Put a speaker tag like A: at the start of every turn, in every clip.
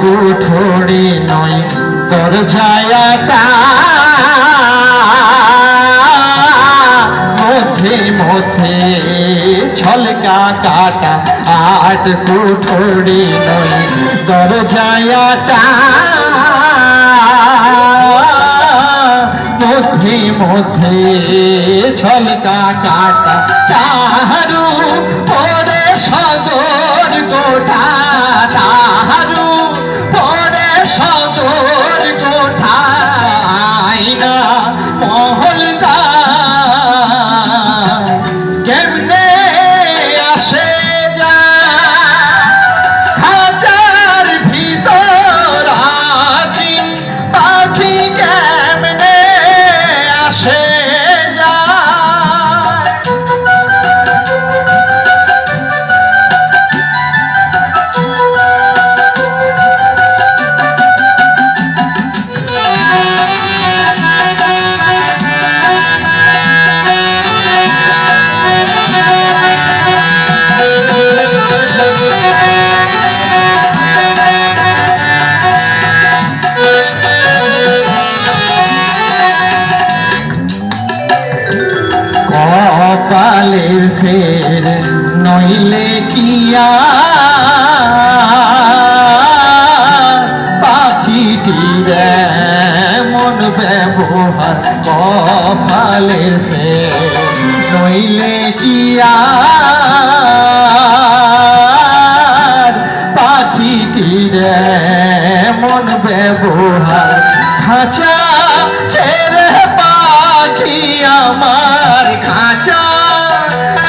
A: কুঠুরি নয় দরজায়াটা মধ্যে মধ্যে ছলকা কাটা আট কুঠুরি নয় দরজায়াটা মধ্যে মধ্যে ছলকা কাটা তাহারু পরে সদর গোটা তাহারু পরে সদর গোটা আইনা মহলদা কেমনে আসে যা খাঁচার ভিতর আছি পাখি কেমনে আসে কপালের ফের নইলে কিয়া পাখিটির মন ব্যবহার কপালের ফের নইলে কিয়া পাখিটির মন ব্যবহার খাঁচা ছেড়ে পাখি আমার খাঁচা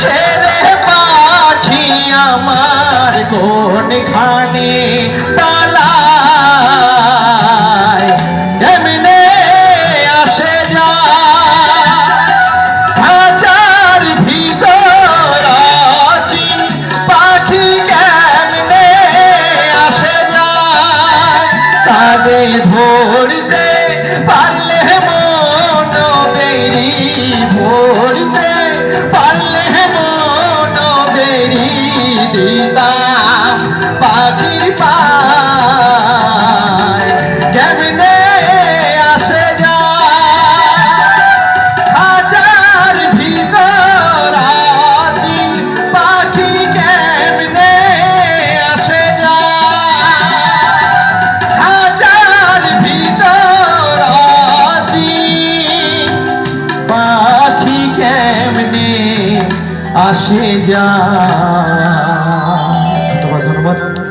A: ছেড়ে পাখি আমার কোনখানে পালায় কেমনে আসে যায় খাঁচার ভিতর আছি পাখি কেমনে আসে যায় তারে ধরতে পারলে মন বেরি ধরতে পারলে মন বেরি দিতাম পাখির পায় কেমনে আসে যায় খাঁচার ভিতর আছি পাখি কেমনে আসে যায় খাঁচার ভিতর আছি পাখি কেমনে আসে যায়। ধন্যবাদ।